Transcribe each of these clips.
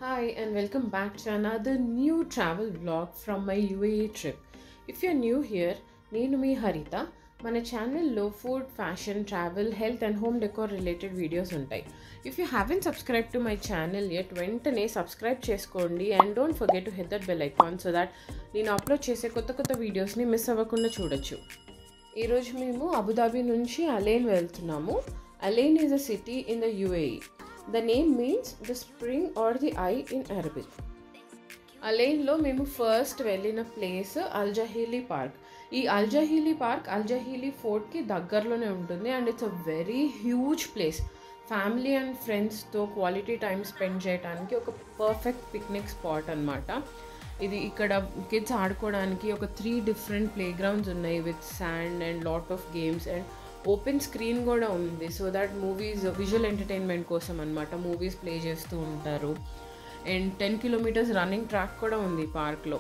Hi and welcome back to another new travel vlog from my UAE trip. If you're new here, నేను మీ హరిత. మన ఛానల్లో food, fashion, travel, health and home decor related videos ఉంటాయి. If you haven't subscribe to my channel yet వెంటనే subscribe చేసుకోండి and don't forget to hit that bell icon so that నేను upload చేసే కొత్త వీడియోస్ని మిస్ అవ్వకుండా చూడొచ్చు. ఈరోజు మేము అబుదాబి నుంచి అలైన్ వెళ్తున్నాము. Align is a city in the UAE. The name means the spring or the eye in Arabic. అలైన్లో మేము ఫస్ట్ వెళ్ళిన ప్లేస్ అల్జహీలీ పార్క్. ఈ అల్జహీలీ పార్క్ అల్జహీలీ ఫోర్ట్కి దగ్గరలోనే ఉంటుంది and it's a very huge place. Family and ఫ్రెండ్స్తో quality time spend చేయడానికి ఒక perfect picnic spot అనమాట. ఇది ఇక్కడ కిడ్స్ ఆడుకోవడానికి ఒక 3 డిఫరెంట్ ప్లే గ్రౌండ్స్ ఉన్నాయి with sand and lot of games and open screen కూడా ఉంది so that movies visual entertainment కోసం అనమాట. మూవీస్ ప్లే చేస్తూ ఉంటారు అండ్ 10 కిలోమీటర్స్ రన్నింగ్ ట్రాక్ కూడా ఉంది పార్క్లో.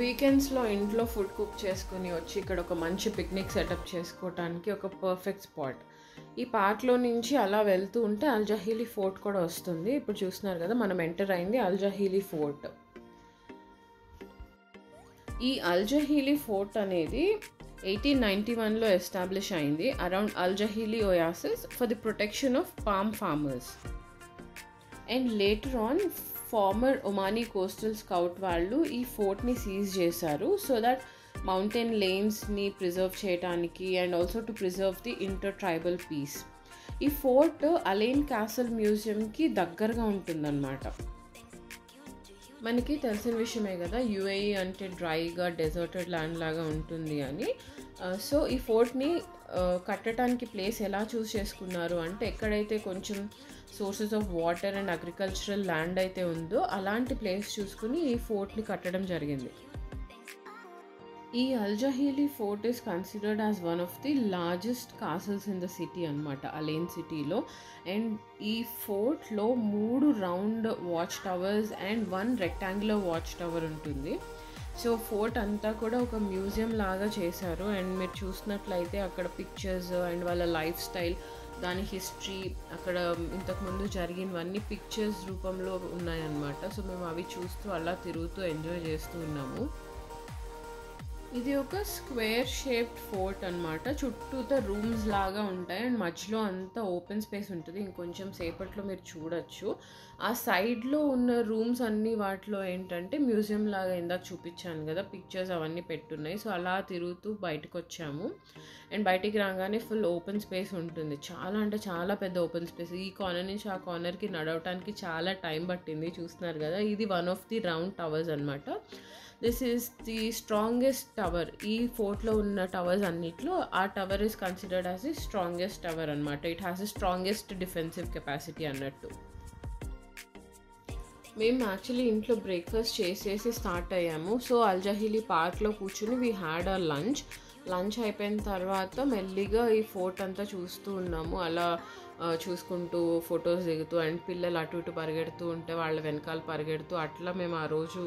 వీకెండ్స్లో ఇంట్లో ఫుడ్ కుక్ చేసుకుని వచ్చి ఇక్కడ ఒక మంచి పిక్నిక్ సెటప్ చేసుకోవటానికి ఒక పర్ఫెక్ట్ స్పాట్. ఈ పార్క్లో నుంచి అలా వెళ్తూ ఉంటే అల్జహీలీ ఫోర్ట్ కూడా వస్తుంది. ఇప్పుడు చూస్తున్నారు కదా, మనం ఎంటర్ అయింది అల్జహీలీ ఫోర్ట్. ఈ అల్జహీలీ ఫోర్ట్ అనేది 1891లో ఎస్టాబ్లిష్ అయింది around Al Jahili oasis for the protection of palm farmers. And later on former Omani coastal scout వాళ్ళు ఈ ఫోర్ట్ని సీజ్ చేశారు సో దట్ మౌంటైన్ లేన్స్ని ప్రిజర్వ్ చేయడానికి and also to preserve the intertribal peace. ఈ ఫోర్ట్ అలైన్ క్యాసల్ మ్యూజియంకి దగ్గరగా ఉంటుందన్నమాట. మనకి తెలిసిన విషయమే కదా, UAE అంటే డ్రైగా డెజర్టెడ్ ల్యాండ్ లాగా ఉంటుంది అని. సో ఈ ఫోర్ట్ని కట్టడానికి ప్లేస్ ఎలా చూస్ చేసుకున్నారు అంటే, ఎక్కడైతే కొంచెం sources of water and agricultural land అయితే ఉందో అలాంటి ప్లేస్ చూసుకుని ఈ ఫోర్ట్ని కట్టడం జరిగింది. ఈ Al Jahili fort is considered as one of the largest castles in the city అనమాట, అలైన్ సిటీలో. అండ్ ఈ ఫోర్ట్లో 3 round watch towers and 1 rectangular watch tower ఉంటుంది. సో ఫోర్ట్ అంతా కూడా ఒక మ్యూజియం లాగా చేశారు అండ్ మీరు చూసినట్లయితే అక్కడ పిక్చర్స్ అండ్ వాళ్ళ లైఫ్ స్టైల్, దాని హిస్టరీ, అక్కడ ఇంతకుముందు జరిగినవన్నీ పిక్చర్స్ రూపంలో ఉన్నాయన్నమాట. సో మేము అవి చూస్తూ అలా తిరుగుతూ ఎంజాయ్ చేస్తూ ఉన్నాము. ఇది ఒక స్క్వేర్ షేప్డ్ ఫోర్ట్ అనమాట. చుట్టూతో రూమ్స్ లాగా ఉంటాయి అండ్ మధ్యలో అంతా ఓపెన్ స్పేస్ ఉంటుంది. ఇంకొంచెం సేపట్లో మీరు చూడొచ్చు. ఆ సైడ్లో ఉన్న రూమ్స్ అన్నీ వాటిలో ఏంటంటే మ్యూజియం లాగా ఇందాక చూపించాను కదా, పిక్చర్స్ అవన్నీ పెట్టున్నాయి. సో అలా తిరుగుతూ బయటకు వచ్చాము అండ్ బయటికి రాగానే ఫుల్ ఓపెన్ స్పేస్ ఉంటుంది. చాలా అంటే చాలా పెద్ద ఓపెన్ స్పేస్. ఈ కార్నర్ నుంచి ఆ కార్నర్కి నడవటానికి చాలా టైం పట్టింది. చూస్తున్నారు కదా, ఇది one of the round towers అనమాట. This is the strongest tower. ఈ ఫోర్ట్లో ఉన్న టవర్స్ అన్నిట్లో ఆ tower is considered as the strongest tower అనమాట. It has the strongest defensive capacity అన్నట్టు. మేము యాక్చువల్లీ ఇంట్లో బ్రేక్ఫాస్ట్ చేసేసి స్టార్ట్ అయ్యాము. సో అల్జహీలీ పార్క్లో కూర్చుని వీ హ్యాడ్ అ లంచ్ అయిపోయిన తర్వాత మెల్లిగా ఈ ఫోర్ట్ అంతా చూస్తూ ఉన్నాము. అలా చూసుకుంటూ ఫొటోస్ దిగుతూ అండ్ పిల్లలు అటు ఇటు పరిగెడుతూ ఉంటే వాళ్ళ వెనకాల పరిగెడుతూ అట్లా మేము ఆ రోజు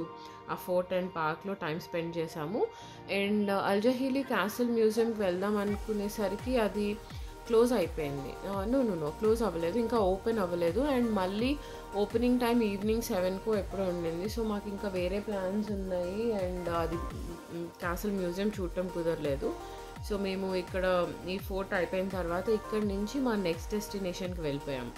ఆ ఫోర్ట్ అండ్ పార్క్లో టైం స్పెండ్ చేసాము. అండ్ అల్జహీలీ క్యాసిల్ మ్యూజియంకి వెళ్దాం అనుకునేసరికి అది క్లోజ్ అయిపోయింది. నో క్లోజ్ అవ్వలేదు, ఇంకా ఓపెన్ అవ్వలేదు. అండ్ మళ్ళీ ఓపెనింగ్ టైం ఈవినింగ్ 7కో ఎప్పుడో ఉండింది. సో మాకు ఇంకా వేరే ప్లాన్స్ ఉన్నాయి అండ్ అది క్యాసిల్ మ్యూజియం చూడటం కుదరలేదు. సో మేము ఇక్కడ ఈ ఫోర్ట్ అయిపోయిన తర్వాత ఇక్కడి నుంచి మా నెక్స్ట్ డెస్టినేషన్కి వెళ్ళిపోయాం.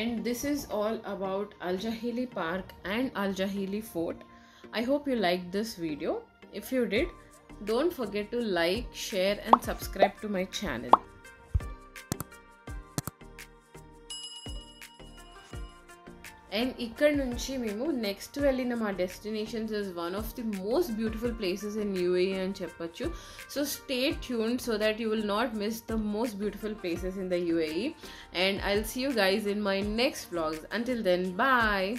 And this is all about Al-Jahili Park and Al-Jahili Fort. I hope you liked this video. If you did, don't forget to like, share and subscribe to my channel. And ఇక్కడ నుంచి మేము next వెళ్ళిన మా destinations is one of the most beautiful places in UAE అని చెప్పొచ్చు. So stay tuned so that you will not miss the most beautiful places in the UAE. And I will see you guys in my next vlogs. Until then, bye.